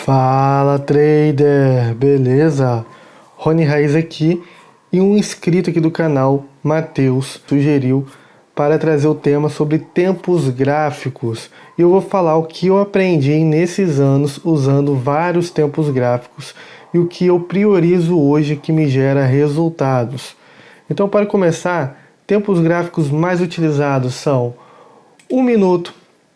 Fala trader, beleza? Rony Raiz aqui e um inscrito aqui do canal, Matheus, sugeriu para trazer o tema sobre tempos gráficos. E eu vou falar o que eu aprendi nesses anos usando vários tempos gráficos e o que eu priorizo hoje que me gera resultados. Então, para começar, tempos gráficos mais utilizados são 1 minuto,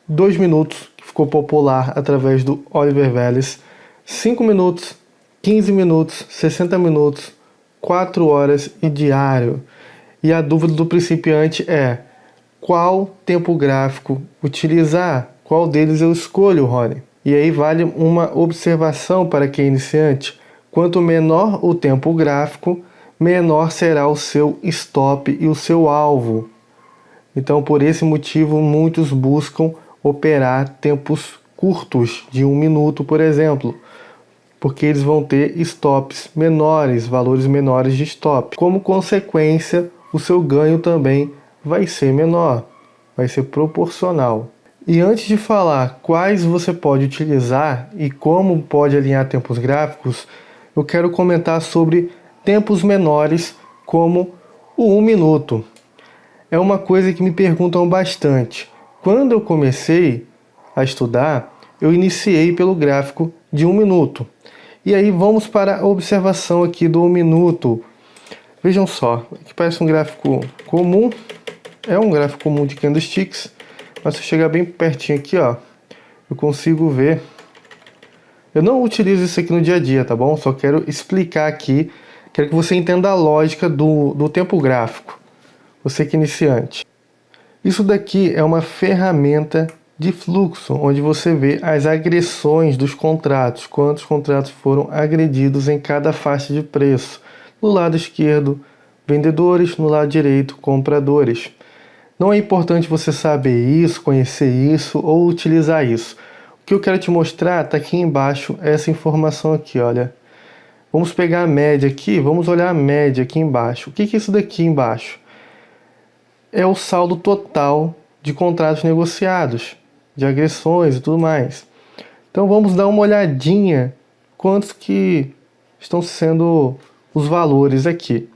2 minutos, que ficou popular através do Oliver Vélez, 5 minutos, 15 minutos, 60 minutos, 4 horas e diário. E a dúvida do principiante é: qual tempo gráfico utilizar? Qual deles eu escolho, Rony? E aí vale uma observação para quem é iniciante: quanto menor o tempo gráfico, menor será o seu stop e o seu alvo. Então, por esse motivo, muitos buscam operar tempos curtos, de 1 minuto, por exemplo, porque eles vão ter stops menores, valores menores de stop. Como consequência, o seu ganho também vai ser menor, vai ser proporcional. E antes de falar quais você pode utilizar e como pode alinhar tempos gráficos, eu quero comentar sobre tempos menores, como o 1 minuto. É uma coisa que me perguntam bastante. Quando eu comecei a estudar, eu iniciei pelo gráfico de 1 minuto. E aí vamos para a observação aqui do 1 minuto. Vejam só, aqui parece um gráfico comum. É um gráfico comum de candlesticks. Mas se eu chegar bem pertinho aqui, ó, eu consigo ver. Eu não utilizo isso aqui no dia a dia, tá bom? Só quero explicar aqui. Quero que você entenda a lógica do tempo gráfico. Você que é iniciante. Isso daqui é uma ferramenta de fluxo, onde você vê as agressões dos contratos, quantos contratos foram agredidos em cada faixa de preço. No lado esquerdo, vendedores, no lado direito, compradores. Não é importante você saber isso, conhecer isso ou utilizar isso. O que eu quero te mostrar está aqui embaixo, essa informação aqui, olha. Vamos pegar a média aqui, vamos olhar a média aqui embaixo. O que é isso daqui embaixo? É o saldo total de contratos negociados, de agressões e tudo mais. Então vamos dar uma olhadinha quantos que estão sendo os valores aqui.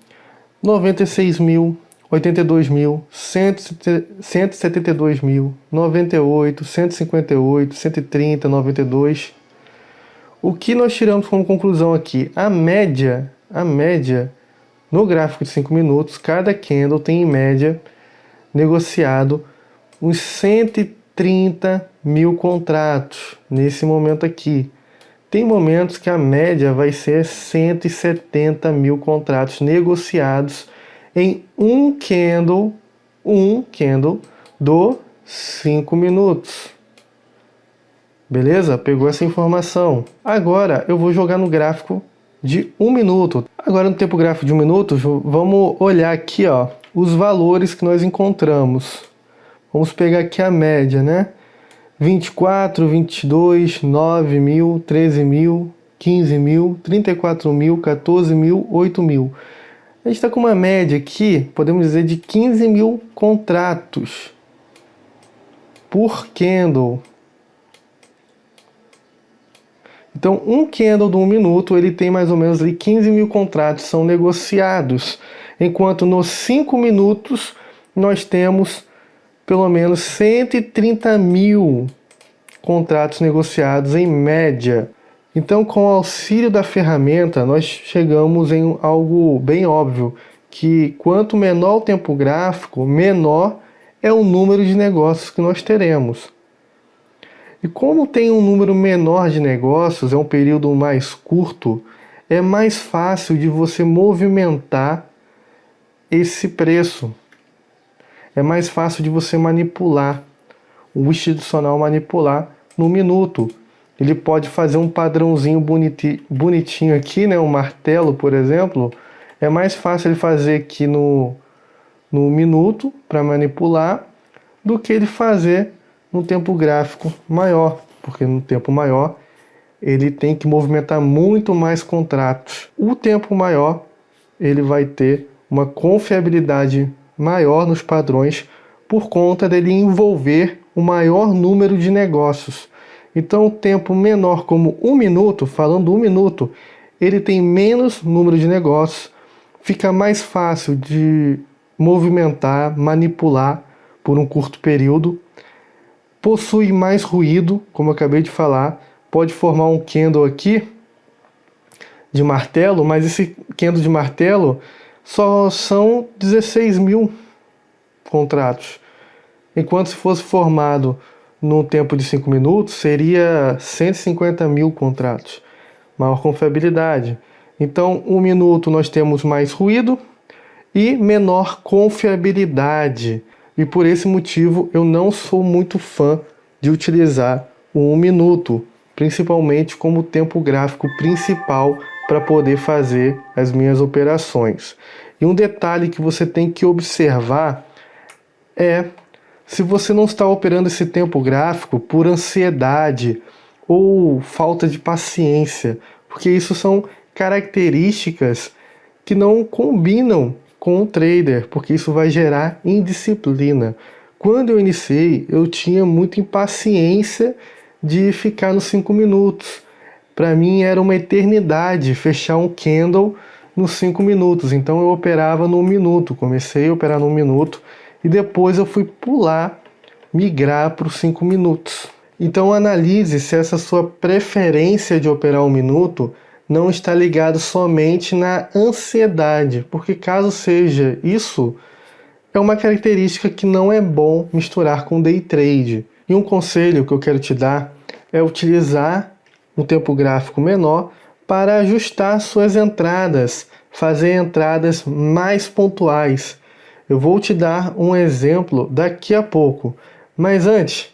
96 mil, 82 mil, 172 mil, 98, 158, 130, 92. O que nós tiramos como conclusão aqui? A média no gráfico de 5 minutos, cada candle tem em média negociado uns 130 mil contratos nesse momento aqui. Tem momentos que a média vai ser 170 mil contratos negociados em um candle do 5 minutos. Beleza? Pegou essa informação. Agora eu vou jogar no gráfico de 1 minuto. Agora no tempo gráfico de 1 minuto, vamos olhar aqui, ó, os valores que nós encontramos. Vamos pegar aqui a média, né? 24, 22, 9 mil, 13 mil, 15 mil, 34 mil, 14 mil, 8 mil. A gente está com uma média aqui, podemos dizer, de 15 mil contratos por candle. Então, um candle de 1 minuto, ele tem mais ou menos ali 15 mil contratos são negociados. Enquanto nos 5 minutos, nós temos pelo menos 130 mil contratos negociados em média. Então, com o auxílio da ferramenta, nós chegamos em algo bem óbvio, que quanto menor o tempo gráfico, menor é o número de negócios que nós teremos. E como tem um número menor de negócios, é um período mais curto, é mais fácil de você movimentar esse preço. É mais fácil de você manipular, o institucional manipular no minuto. Ele pode fazer um padrãozinho bonitinho aqui, né? Um martelo, por exemplo. É mais fácil ele fazer aqui no minuto para manipular do que ele fazer no tempo gráfico maior, porque no tempo maior ele tem que movimentar muito mais contratos. O tempo maior ele vai ter uma confiabilidade maior nos padrões por conta dele envolver o maior número de negócios. Então o tempo menor, como 1 minuto, falando 1 minuto, ele tem menos número de negócios, fica mais fácil de movimentar, manipular por um curto período, possui mais ruído, como eu acabei de falar, pode formar um candle aqui de martelo, mas esse candle de martelo só são 16 mil contratos, enquanto se fosse formado num tempo de 5 minutos, seria 150 mil contratos, maior confiabilidade. Então, 1 minuto nós temos mais ruído e menor confiabilidade. E por esse motivo eu não sou muito fã de utilizar o 1 minuto, principalmente como tempo gráfico principal para poder fazer as minhas operações. E um detalhe que você tem que observar é se você não está operando esse tempo gráfico por ansiedade ou falta de paciência, porque isso são características que não combinam com o trader, porque isso vai gerar indisciplina. Quando eu iniciei, eu tinha muita impaciência de ficar nos 5 minutos. Para mim era uma eternidade fechar um candle nos 5 minutos, então eu operava no 1 minuto, comecei a operar no 1 minuto e depois eu fui migrar para os 5 minutos. Então analise se essa sua preferência de operar 1 minuto não está ligado somente na ansiedade, porque caso seja isso, é uma característica que não é bom misturar com day trade. E um conselho que eu quero te dar é utilizar um tempo gráfico menor para ajustar suas entradas, fazer entradas mais pontuais. Eu vou te dar um exemplo daqui a pouco, mas antes,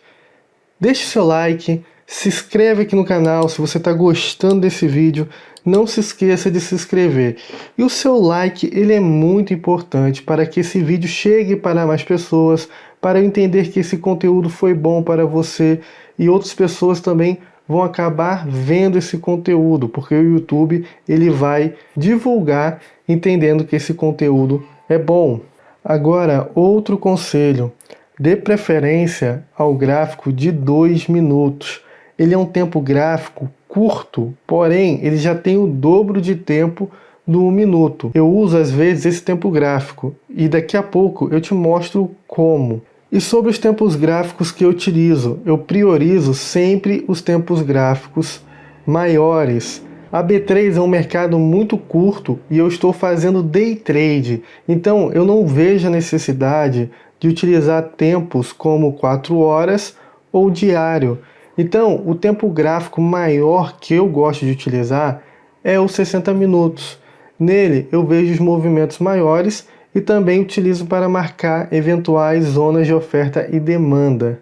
deixe seu like, se inscreve aqui no canal se você está gostando desse vídeo, não se esqueça de se inscrever. E o seu like ele é muito importante para que esse vídeo chegue para mais pessoas, para eu entender que esse conteúdo foi bom para você e outras pessoas também vão acabar vendo esse conteúdo, porque o YouTube ele vai divulgar entendendo que esse conteúdo é bom. Agora, outro conselho, dê preferência ao gráfico de 2 minutos. Ele é um tempo gráfico curto, porém ele já tem o dobro de tempo do 1 minuto. Eu uso às vezes esse tempo gráfico e daqui a pouco eu te mostro como. E sobre os tempos gráficos que eu utilizo, eu priorizo sempre os tempos gráficos maiores. A B3 é um mercado muito curto e eu estou fazendo day trade, então eu não vejo a necessidade de utilizar tempos como 4 horas ou diário. Então, o tempo gráfico maior que eu gosto de utilizar é os 60 minutos. Nele eu vejo os movimentos maiores e também utilizo para marcar eventuais zonas de oferta e demanda.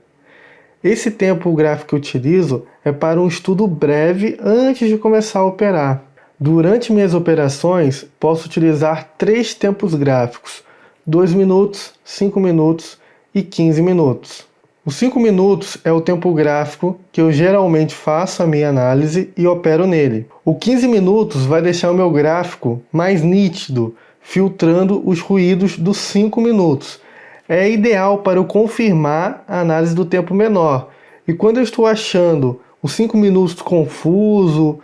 Esse tempo gráfico que eu utilizo é para um estudo breve antes de começar a operar. Durante minhas operações, posso utilizar 3 tempos gráficos: 2 minutos, 5 minutos e 15 minutos. Os 5 minutos é o tempo gráfico que eu geralmente faço a minha análise e opero nele. O 15 minutos vai deixar o meu gráfico mais nítido, filtrando os ruídos dos 5 minutos. É ideal para eu confirmar a análise do tempo menor. E quando eu estou achando os 5 minutos confuso,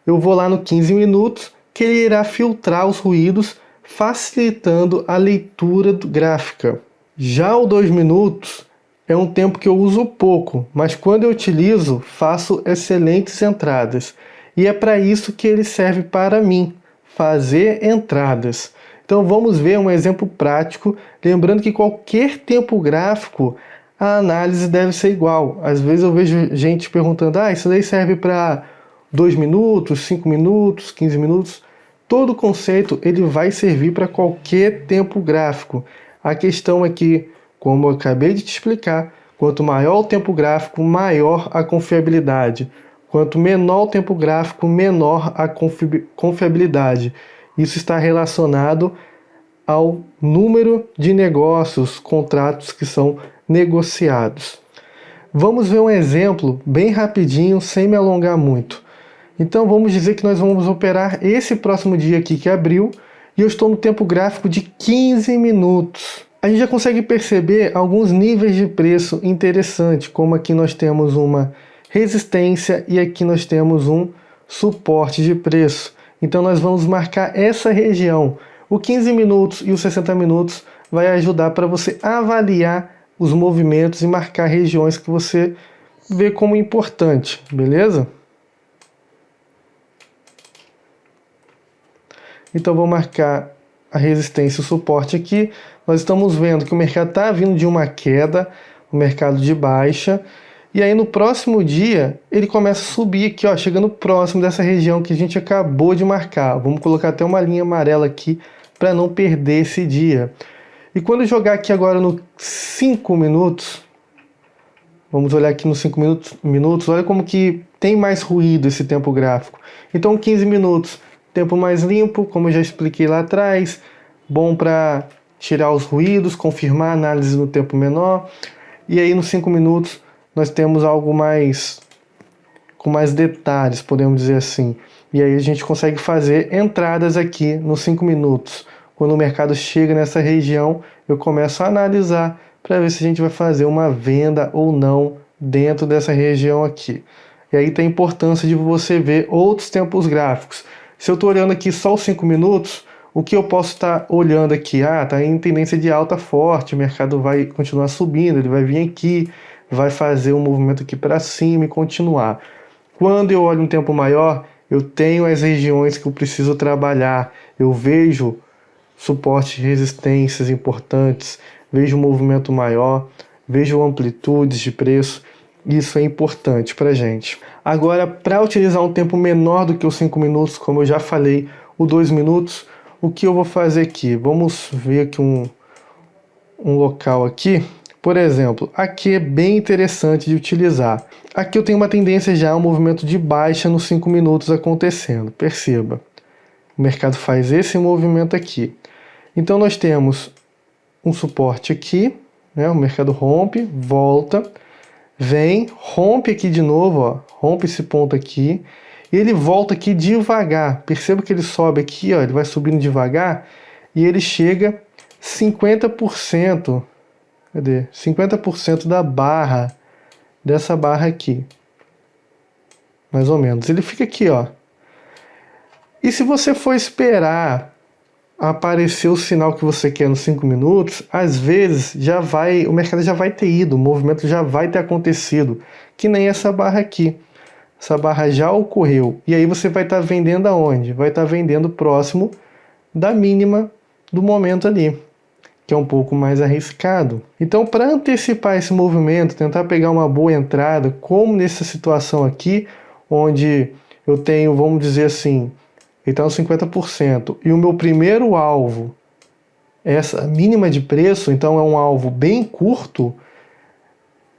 eu vou lá no 15 minutos, que ele irá filtrar os ruídos, facilitando a leitura gráfica. Já o 2 minutos é um tempo que eu uso pouco, mas quando eu utilizo, faço excelentes entradas. E é para isso que ele serve para mim, fazer entradas. Então vamos ver um exemplo prático, lembrando que qualquer tempo gráfico, a análise deve ser igual. Às vezes eu vejo gente perguntando, isso daí serve para 2 minutos, 5 minutos, 15 minutos. Todo conceito ele vai servir para qualquer tempo gráfico. A questão é que, como eu acabei de te explicar, quanto maior o tempo gráfico, maior a confiabilidade. Quanto menor o tempo gráfico, menor a confiabilidade. Isso está relacionado ao número de negócios, contratos que são negociados. Vamos ver um exemplo bem rapidinho, sem me alongar muito. Então vamos dizer que nós vamos operar esse próximo dia aqui que abriu e eu estou no tempo gráfico de 15 minutos. A gente já consegue perceber alguns níveis de preço interessantes, como aqui nós temos uma resistência e aqui nós temos um suporte de preço. Então nós vamos marcar essa região. O 15 minutos e os 60 minutos vai ajudar para você avaliar os movimentos e marcar regiões que você vê como importante, beleza? Então vou marcar a resistência e o suporte aqui. Nós estamos vendo que o mercado está vindo de uma queda, o mercado de baixa, e aí no próximo dia ele começa a subir aqui, ó, chegando próximo dessa região que a gente acabou de marcar. Vamos colocar até uma linha amarela aqui para não perder esse dia. E quando eu jogar aqui agora no 5 minutos, vamos olhar aqui nos 5 minutos, olha como que tem mais ruído esse tempo gráfico. Então 15 minutos, tempo mais limpo, como eu já expliquei lá atrás, bom para tirar os ruídos, confirmar a análise no tempo menor. E aí nos 5 minutos nós temos algo mais com mais detalhes, podemos dizer assim. E aí a gente consegue fazer entradas aqui nos 5 minutos. Quando o mercado chega nessa região, eu começo a analisar para ver se a gente vai fazer uma venda ou não dentro dessa região aqui. E aí tem a importância de você ver outros tempos gráficos. Se eu estou olhando aqui só os 5 minutos, o que eu posso estar olhando aqui? Está em tendência de alta forte, o mercado vai continuar subindo, ele vai vir aqui, vai fazer um movimento aqui para cima e continuar. Quando eu olho um tempo maior, eu tenho as regiões que eu preciso trabalhar, eu vejo suporte e resistências importantes, vejo um movimento maior, vejo amplitudes de preço. Isso é importante para a gente. Agora, para utilizar um tempo menor do que os 5 minutos, como eu já falei, o 2 minutos, o que eu vou fazer aqui? Vamos ver aqui um local aqui. Por exemplo, aqui é bem interessante de utilizar. Aqui eu tenho uma tendência já a um movimento de baixa nos 5 minutos acontecendo. Perceba, o mercado faz esse movimento aqui. Então nós temos um suporte aqui, né? O mercado rompe, volta, vem, rompe aqui de novo, ó, rompe esse ponto aqui, e ele volta aqui devagar. Perceba que ele sobe aqui, ó, ele vai subindo devagar, e ele chega 50%. Cadê? 50% da barra, dessa barra aqui. Mais ou menos. Ele fica aqui, ó. E se você for esperar aparecer o sinal que você quer nos 5 minutos, às vezes o mercado já vai ter ido, o movimento já vai ter acontecido, que nem essa barra aqui. Essa barra já ocorreu. E aí você vai estar vendendo aonde? Vai estar vendendo próximo da mínima do momento ali, que é um pouco mais arriscado. Então, para antecipar esse movimento, tentar pegar uma boa entrada, como nessa situação aqui, onde eu tenho, vamos dizer assim, ele está nos 50%, e o meu primeiro alvo, essa mínima de preço, então é um alvo bem curto,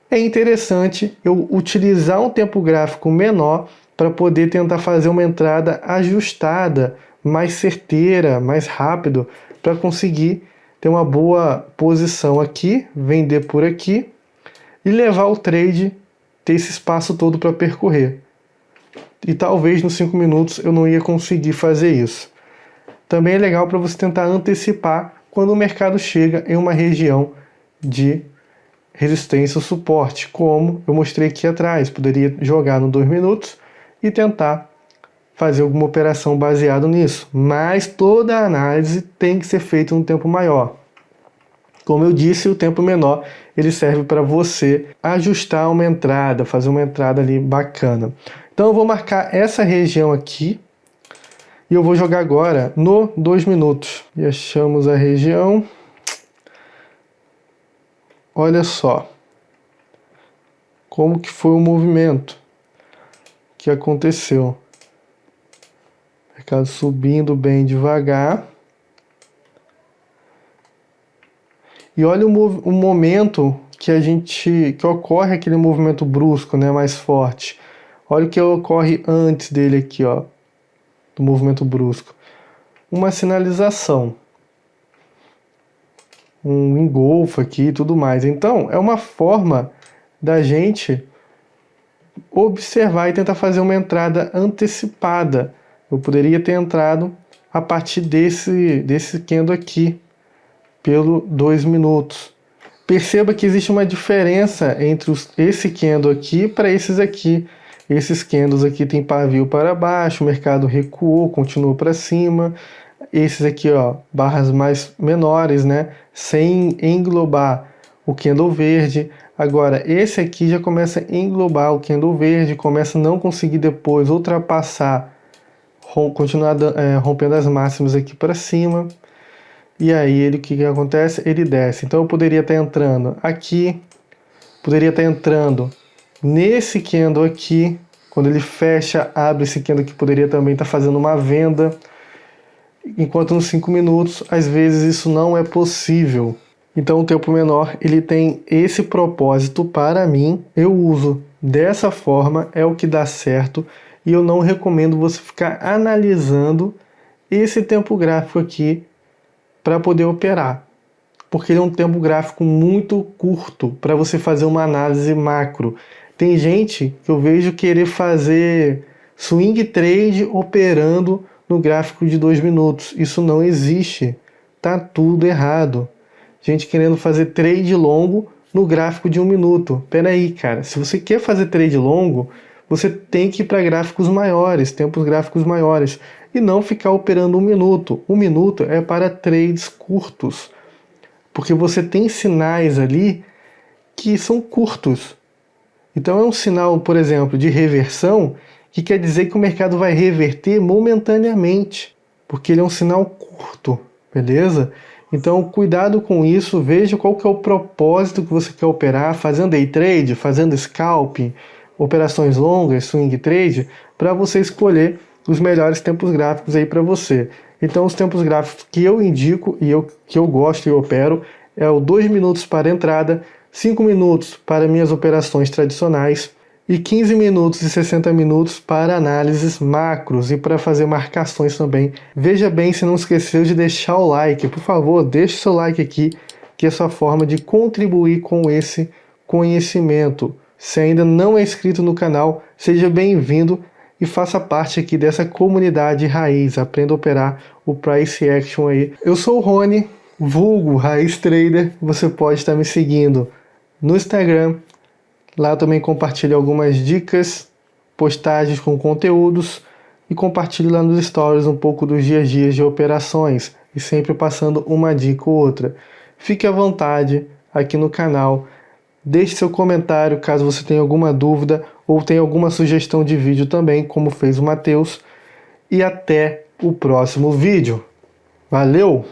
é interessante eu utilizar um tempo gráfico menor para poder tentar fazer uma entrada ajustada, mais certeira, mais rápido, para conseguir ter uma boa posição aqui, vender por aqui e levar o trade, ter esse espaço todo para percorrer. E talvez nos 5 minutos eu não ia conseguir fazer isso. Também é legal para você tentar antecipar quando o mercado chega em uma região de resistência ou suporte, como eu mostrei aqui atrás. Poderia jogar no 2 minutos e tentar fazer alguma operação baseado nisso. Mas toda a análise tem que ser feita num tempo maior. Como eu disse, o tempo menor ele serve para você ajustar uma entrada, fazer uma entrada ali bacana. Então eu vou marcar essa região aqui e eu vou jogar agora no 2 minutos. E achamos a região. Olha só como que foi o movimento que aconteceu. Mercado subindo bem devagar. E olha o momento que ocorre aquele movimento brusco, né, mais forte. Olha o que ocorre antes dele aqui, ó, do movimento brusco. Uma sinalização. Um engolfo aqui e tudo mais. Então, é uma forma da gente observar e tentar fazer uma entrada antecipada. Eu poderia ter entrado a partir desse candle aqui, pelo 2 minutos. Perceba que existe uma diferença entre esse candle aqui para esses aqui. Esses candles aqui tem pavio para baixo, o mercado recuou, continuou para cima. Esses aqui, ó, barras mais menores, né, sem englobar o candle verde. Agora, esse aqui já começa a englobar o candle verde, começa a não conseguir depois ultrapassar, continuar rompendo as máximas aqui para cima. E aí, o que acontece? Ele desce. Então, eu poderia estar entrando aqui, poderia estar entrando nesse candle aqui. Quando ele fecha, abre esse candle aqui, poderia também estar fazendo uma venda. Enquanto nos 5 minutos, às vezes isso não é possível. Então, o tempo menor, ele tem esse propósito para mim. Eu uso dessa forma, é o que dá certo. E eu não recomendo você ficar analisando esse tempo gráfico aqui para poder operar, porque ele é um tempo gráfico muito curto para você fazer uma análise macro. Tem gente que eu vejo querer fazer swing trade operando no gráfico de 2 minutos. Isso não existe, tá tudo errado. Gente querendo fazer trade longo no gráfico de 1 minuto. Pera aí, cara, se você quer fazer trade longo, você tem que ir para gráficos maiores, tempos gráficos maiores, e não ficar operando 1 minuto. 1 minuto é para trades curtos, porque você tem sinais ali que são curtos. Então é um sinal, por exemplo, de reversão, que quer dizer que o mercado vai reverter momentaneamente, porque ele é um sinal curto, beleza? Então cuidado com isso, veja qual que é o propósito que você quer operar, fazendo day trade, fazendo scalping, operações longas, swing trade, para você escolher os melhores tempos gráficos aí para você. Então os tempos gráficos que eu indico e que eu gosto e opero é o 2 minutos para entrada, 5 minutos para minhas operações tradicionais e 15 minutos e 60 minutos para análises macros e para fazer marcações também. Veja bem se não esqueceu de deixar o like, por favor, deixe seu like aqui, que é a sua forma de contribuir com esse conhecimento. Se ainda não é inscrito no canal, seja bem-vindo e faça parte aqui dessa comunidade raiz. Aprenda a operar o Price Action aí. Eu sou o Rony, vulgo Raiz Trader. Você pode estar me seguindo no Instagram. Lá eu também compartilho algumas dicas, postagens com conteúdos e compartilho lá nos stories um pouco dos dias a dias de operações e sempre passando uma dica ou outra. Fique à vontade aqui no canal. Deixe seu comentário caso você tenha alguma dúvida ou tenha alguma sugestão de vídeo também, como fez o Matheus. E até o próximo vídeo. Valeu!